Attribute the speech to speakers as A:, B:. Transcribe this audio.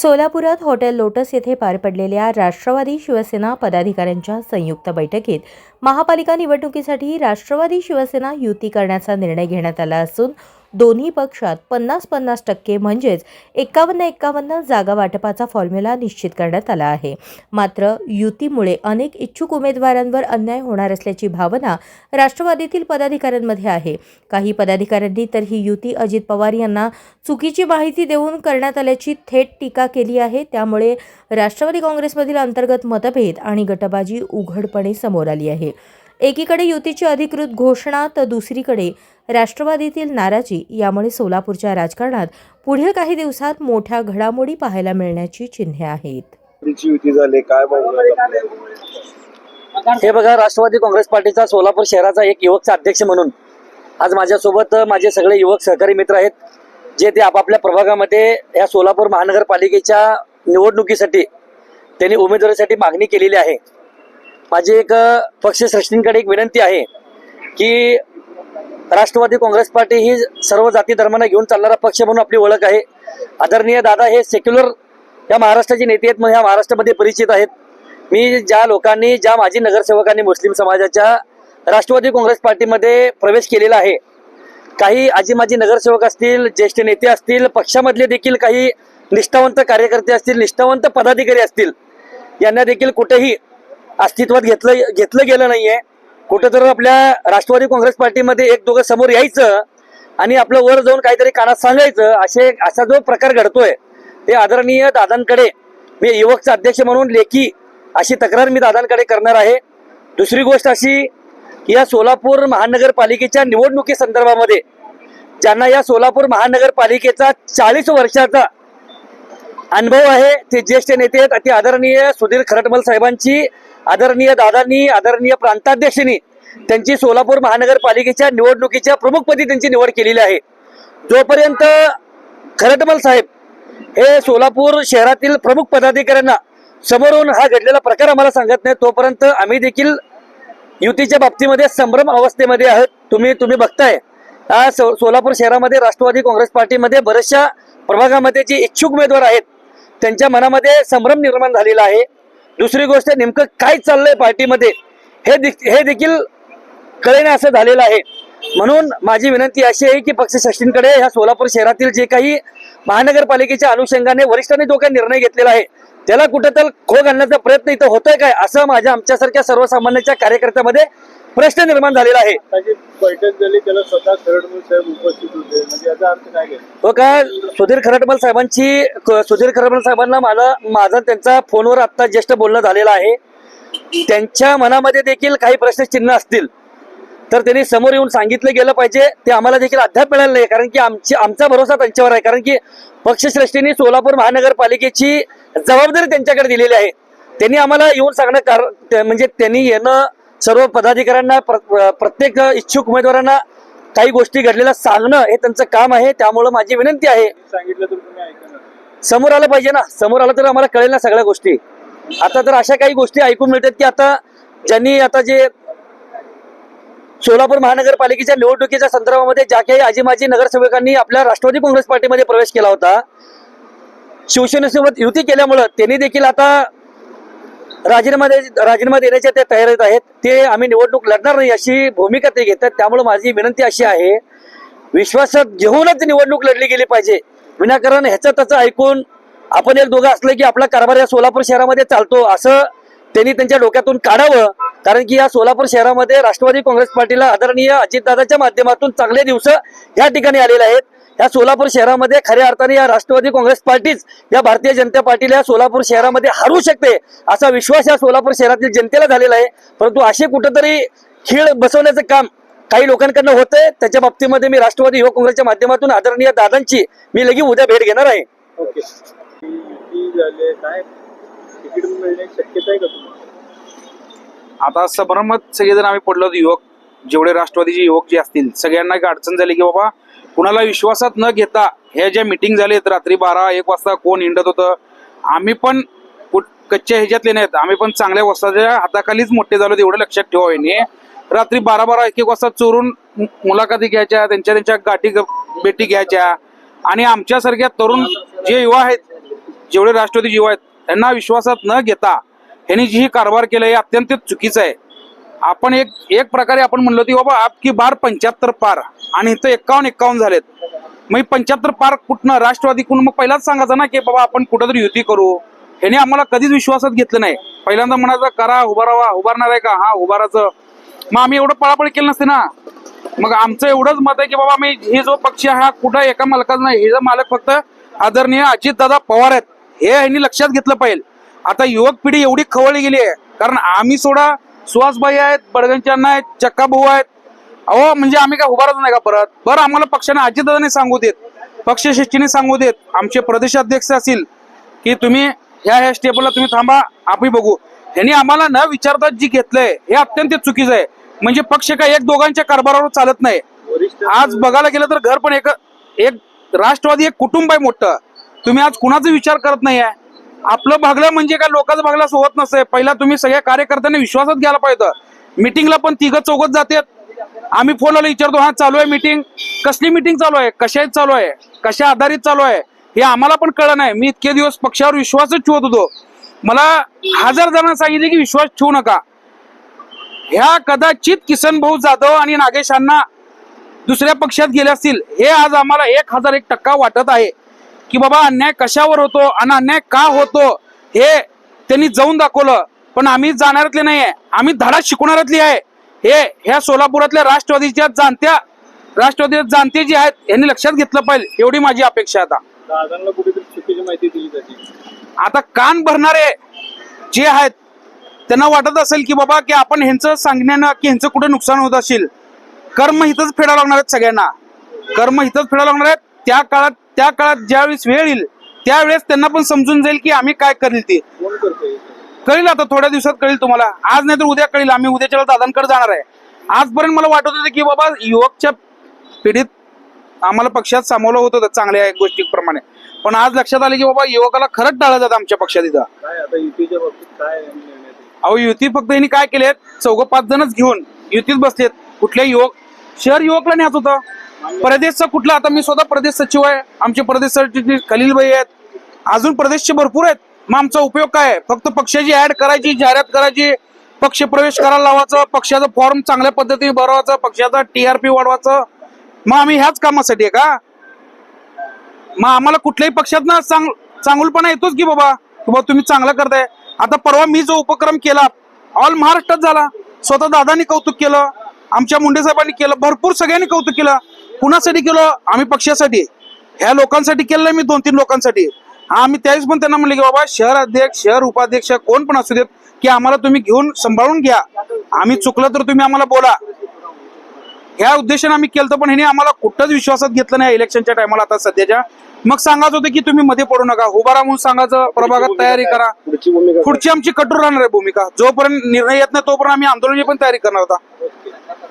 A: सोलापुरात hotel lotus येथे पार पडलेल्या राष्ट्रवादी शिवसेना पदाधिकाऱ्यांच्या संयुक्त बैठकीत महापालिका निवडणुकीसाठी राष्ट्रवादी शिवसेना युती करण्याचा निर्णय घेण्यात आला असून दोन्ही पक्षात 50-50% म्हणजेच 51-51 जागा वाटपाचा फॉर्म्युला निश्चित करण्यात आला आहे। मात्र युतीमुळे अनेक इच्छुक उमेदवारांवर अन्याय होणार असल्याची भावना राष्ट्रवादीतील पदाधिकाऱ्यांमध्ये आहे। काही पदाधिकाऱ्यांनी तर ही युती अजित पवार यांना चुकीची माहिती देऊन करण्यात आल्याची थेट टीका केली आहे। त्यामुळे राष्ट्रवादी काँग्रेसमधील अंतर्गत मतभेद आणि गटबाजी उघडपणे समोर आली आहे। एकीकडे युतीची अधिकृत घोषणा तर दुसरीकडे राष्ट्रवादीतील नाराजी। यामुळे सोलापूरच्या राजकारणात पुढील काही दिवसात मोठ्या घडामोडी पाहायला मिळण्याची चिन्हे आहेत।
B: हे बघा, राष्ट्रवादी काँग्रेस पार्टीचा सोलापूर शहराचा एक युवकचा अध्यक्ष म्हणून आज माझ्यासोबत माझे सगळे युवक सहकारी मित्र आहेत, जे ते आपापल्या प्रभागामध्ये या सोलापूर महानगरपालिकेच्या निवडणुकीसाठी त्यांनी उमेदवारीसाठी मागणी केलेली आहे। माझी एक पक्षश्रेष्ठींकडे एक विनंती आहे की राष्ट्रवादी काँग्रेस पार्टी ही सर्व जाती धर्मांना घेऊन चालणारा पक्ष म्हणून आपली ओळख आहे। आदरणीय दादा हे सेक्युलर या महाराष्ट्राचे नेते आहेत, म्हणून ह्या महाराष्ट्रामध्ये परिचित आहेत। मी ज्या लोकांनी, ज्या माजी नगरसेवकांनी मुस्लिम समाजाच्या राष्ट्रवादी काँग्रेस पार्टीमध्ये प्रवेश केलेला आहे, काही आजी माजी नगरसेवक असतील, ज्येष्ठ नेते असतील, पक्षामधले देखील काही निष्ठावंत कार्यकर्ते असतील, निष्ठावंत पदाधिकारी असतील, यांना देखील कुठेही अस्तित्वात घेतलं गेलं नाहीये। कुठं तर आपल्या राष्ट्रवादी काँग्रेस पार्टीमध्ये एक दोघं समोर यायचं आणि आपलं वर जाऊन काहीतरी कानात सांगायचं, असा जो प्रकार घडतोय ते आदरणीय दादांकडे मी युवकचा अध्यक्ष म्हणून लेखी अशी तक्रार मी दादांकडे करणार आहे। दुसरी गोष्ट अशी की या सोलापूर महानगरपालिकेच्या निवडणुकी संदर्भामध्ये ज्यांना या सोलापूर महानगरपालिकेचा 40 वर्षाचा अनुभव आहे, ते ज्येष्ठ नेते आहेत, अति आदरणीय सुधीर खरटमल साहेबांची, आदरणीय दादांनी, आदरणीय प्रांताध्यक्षांनी त्यांची सोलापूर महानगरपालिकेच्या निवडणुकीच्या प्रमुखपदी त्यांची निवड केलेली आहे। जोपर्यंत खरटमल साहेब हे सोलापूर शहरातील प्रमुख पदाधिकाऱ्यांना समोरून हा घडलेला प्रकार आम्हाला सांगत नाही, तोपर्यंत आम्ही देखील युतीच्या बाबतीमध्ये संभ्रम अवस्थेमध्ये आहोत। तुम्ही बघताय सोलापूर शहरामध्ये राष्ट्रवादी काँग्रेस पार्टीमध्ये बऱ्याचशा प्रभागामध्ये जे इच्छुक उमेदवार आहेत त्यांच्या मनामध्ये संभ्रम निर्माण झालेला आहे। दुसरी गोष्ट, नेमकं काय चाललंय पार्टीमध्ये हे देखील कळणे असं झालेलं आहे। म्हणून माझी विनंती अशी आहे की पक्षश्रेष्ठींकडे ह्या सोलापूर शहरातील जे काही महानगरपालिकेच्या अनुषंगाने वरिष्ठांनी जो काही निर्णय घेतलेला आहे त्याला कुठेतरी खो घालण्याचा प्रयत्न इथं होतोय काय, असं आमच्यासारख्या सर्वसामान्यांच्या कार्यकर्त्यामध्ये प्रश्न निर्माण झालेला आहे।
C: बैठक झाली, त्याला स्वतः खरटमल साहेब उपस्थित होते, म्हणजे याचा अर्थ काय आहे?
B: हो का, सुधीर खरटमल साहेबांना माझा त्यांचा फोनवर आता ज्येष्ठ बोलणं झालेलं आहे। त्यांच्या मनामध्ये देखील काही प्रश्नचिन्ह असतील तर त्यांनी समोर येऊन सांगितलं गेलं पाहिजे। ते आम्हाला देखील अद्याप मिळालं नाही, कारण की आमचा भरोसा त्यांच्यावर आहे, कारण की पक्षश्रेष्ठींनी सोलापूर महानगरपालिकेची जबाबदारी त्यांच्याकडे दिलेली आहे। त्यांनी आम्हाला येऊन सांगणं म्हणजे त्यांनी येणं, सर्व पदाधिकाऱ्यांना, प्रत्येक इच्छुक उमेदवारांना काही गोष्टी घडलेल्या सांगणं हे त्यांचं काम आहे। त्यामुळे माझी विनंती आहे,
C: सांगितलं तर तुम्ही ऐकणार,
B: समोर आलं पाहिजे ना, समोर आलं तर आम्हाला कळेल ना सगळ्या गोष्टी। आता तर अशा काही गोष्टी ऐकून मिळतात की आता जे सोलापूर महानगरपालिकेच्या निवडणुकीच्या संदर्भामध्ये ज्या काही आजी माजी नगरसेवकांनी आपल्या राष्ट्रवादी काँग्रेस पार्टीमध्ये प्रवेश केला होता, शिवसेनेसोबत युती केल्यामुळं त्यांनी देखील आता राजीनामा देण्याच्या ते तयारीत आहेत। ते आम्ही निवडणूक लढणार नाही अशी भूमिका ते घेतात। त्यामुळे माझी विनंती अशी आहे, विश्वासात घेऊनच निवडणूक लढली गेली पाहिजे। विनाकारण ह्याचं त्याचं ऐकून आपण एक दोघं असलं की आपला कारभार या सोलापूर शहरामध्ये चालतो असं त्यांनी त्यांच्या डोक्यातून काढावं, कारण की या सोलापूर शहरामध्ये राष्ट्रवादी काँग्रेस पार्टीला आदरणीय अजितदादाच्या माध्यमातून चांगले दिवस या ठिकाणी आलेले आहेत। या सोलापूर शहरामध्ये खऱ्या अर्थाने या राष्ट्रवादी काँग्रेस पार्टीच या भारतीय जनता पार्टीला या सोलापूर शहरामध्ये हरवू शकते असा विश्वास या सोलापूर शहरातील जनतेला झालेला आहे। परंतु असे कुठेतरी खीळ बसवण्याचं काम काही लोकांकडनं होतंय, त्याच्या बाबतीमध्ये मी राष्ट्रवादी युवक काँग्रेसच्या माध्यमातून आदरणीय दादांची मी लगेच उद्या भेट घेणार आहे।
C: ओके, काय तिकीट मिळण्याची शक्यता आहे का तुम्हाला?
D: आता संभ्रमात सगळेजण आम्ही पडलो होतो, युवक जेवढे राष्ट्रवादीचे युवक जे असतील सगळ्यांना एक अडचण झाली की बाबा कुणाला विश्वासात न घेता हे ज्या मीटिंग झालेत रात्री 12-1 वाजता कोण हिंडत होतं, आम्ही पण कच्च्या ह्याच्यातले नाहीत, आम्ही पण चांगल्या वस्ताच्या हाताखालीच मोठे झालो, एवढं लक्षात ठेवावे। रात्री 12-1 वाजता चोरून मुलाखती घ्यायच्या, त्यांच्या गाठी भेटी घ्यायच्या आणि आमच्यासारख्या तरुण जे युवा आहेत जेवढे राष्ट्रवादी जीव आहेत त्यांना विश्वासात न घेता ह्यांनी जी ही कारभार केलं हे अत्यंत चुकीचं आहे. आपण एक प्रकारे आपण म्हणलो की बाबा आपकी बार 75 पार आणि इथं 51 झालेत. मग 75 पार कुठनं राष्ट्रवादीकडून मग पहिलाच सांगायचं ना की बाबा आपण कुठंतरी युती करू. ह्याने आम्हाला कधीच विश्वासात घेतलं नाही. पहिल्यांदा म्हणायचं करा उभारावा, उभारणार आहे का, हा उभारायचं. मग आम्ही एवढं पळापळ केलं नसते ना. मग आमचं एवढंच मत आहे की बाबा आम्ही हे जो पक्ष हा कुठं एका मालकाचा नाही, हे जो मालक फक्त आदरणीय अजितदादा पवार आहेत हे ह्यांनी लक्षात घेतलं पाहिजे. आता युवक पिढी एवढी खवळली गेली आहे कारण आम्ही सोडा सुहासबाई आहेत, बडगंच्यांना आहेत, चक्का भाऊ आहेत. अहो म्हणजे आम्ही काय उभारत नाही का परत. बरं आम्हाला पक्षाने अजितदादाने सांगू देत, पक्षश्रेष्ठीने सांगू देत, आमचे प्रदेशाध्यक्ष असतील की तुम्ही ह्या स्टेपला तुम्ही थांबा आपण बघू. यांनी आम्हाला न विचारता जी घेतलंय हे अत्यंत चुकीचं आहे. म्हणजे पक्ष काय एक दोघांच्या कारभारावर चालत नाही. आज बघायला गेलं तर घर पण एक राष्ट्रवादी एक कुटुंब आहे मोठं. तुम्ही आज कुणाचा विचार करत नाही आहे. आपलं भागलं म्हणजे काय लोकांचं भागलं असं होत नसतंय. पहिला तुम्ही सगळ्या कार्यकर्त्यांनी विश्वासात घ्यायला पाहिजे. मिटिंगला पण 3-4 जातात. आम्ही फोनला विचारतो हा चालू आहे मिटिंग, कसली मिटिंग चालू आहे, कशात चालू आहे, कशा आधारित चालू आहे हे आम्हाला पण कळलं नाही. मी इतके दिवस पक्षावर विश्वासच ठेवत होतो. मला 1000 जणांना सांगितले की विश्वास ठेवू नका. ह्या कदाचित किसन भाऊ जाधव आणि नागेशांना दुसऱ्या पक्षात गेले असतील. हे आज आम्हाला 1001% वाटत आहे की बाबा अन्याय कशावर होतो आणि अन्याय का होतो हे त्यांनी जाऊन दाखवलं. पण आम्ही जाणारातले नाही आहे, आम्ही धडा शिकवणारातली आहे. हे ह्या सोलापुरातल्या राष्ट्रवादीच्या जाणते जे आहेत यांनी लक्षात घेतलं पाहिजे एवढी माझी अपेक्षा आहे. आता
C: दादांना कुठेतरी चुकीची माहिती दिली जाते.
D: आता कान भरणारे जे आहेत त्यांना वाटत असेल की बाबा की आपण ह्यांचं सांगण्यानं की ह्यांचं कुठं नुकसान होत असेल. कर्म हितच फेडावं लागणार आहेत सगळ्यांना, कर्म हितच फेडावं लागणार आहेत. त्या काळात ज्यावेळेस वेळ येईल त्यावेळेस त्यांना पण समजून जाईल की आम्ही काय करेल ते
C: कोण करतोय?
D: कळेल. आता थोड्या दिवसात कळेल तुम्हाला. आज नाही तर उद्या कळेल. आम्ही उद्याच्या दादांकडे जाणार आहे. आजपर्यंत मला वाटत होतं की बाबा युवकच्या पिढीत आम्हाला पक्षात सामावलं होतं चांगल्या गोष्टीप्रमाणे. पण आज लक्षात आले की बाबा युवकाला खरंच टाळलं जातं आमच्या पक्षात इथं.
C: काय आता युतीच्या बाबतीत काय निर्णय आहे?
D: अहो युती फक्त यांनी काय केलेत 4-5 जणच घेऊन युतीत बसलेत. कुठल्या शहर युवकला न्यायचं होतं. प्रदेशचा कुठला, आता मी स्वतः प्रदेश सचिव आहे. आमचे प्रदेश सरचिटणीस खलीलबाई आहेत, अजून प्रदेशचे भरपूर आहेत. मग आमचा उपयोग काय आहे? फक्त पक्षाची ऍड करायची, जाहिरात करायची, पक्ष प्रवेश करायला लावायचं, पक्षाचं फॉर्म चांगल्या पद्धतीने भरवायचं, पक्षाचा TRP वाढवायचं. मग आम्ही ह्याच कामासाठी आहे का? मग आम्हाला कुठल्याही पक्षात ना चांगुलपणा येतोच की बाबा तुम्ही चांगलं करताय. आता परवा मी जो उपक्रम केला ऑल महाराष्ट्रात झाला. स्वतः दादांनी कौतुक केलं, आमच्या मुंडे साहेबांनी केलं, भरपूर सगळ्यांनी कौतुक केलं. कुणासाठी केलं? आम्ही पक्षासाठी, ह्या लोकांसाठी केलं. मी 2-3 लोकांसाठी. आम्ही त्यावेळेस पण त्यांना म्हणले की बाबा शहर अध्यक्ष, शहर उपाध्यक्ष कोण पण असू देत की आम्हाला तुम्ही घेऊन सांभाळून घ्या. आम्ही चुकलं तर तुम्ही आम्हाला बोला. ह्या उद्देशाने आम्ही केलं. पण ह्याने आम्हाला कुठंच विश्वासात घेतलं नाही इलेक्शनच्या टायमाला. आता सध्याच्या मग सांगायचं होतं की तुम्ही मध्ये पडू नका, उभारा म्हणून सांगायचं, प्रभागात तयारी करा. पुढची आमची कठोर राहणार आहे भूमिका. जोपर्यंत निर्णय येत नाही तोपर्यंत आम्ही आंदोलनाची पण तयारी करणार होता.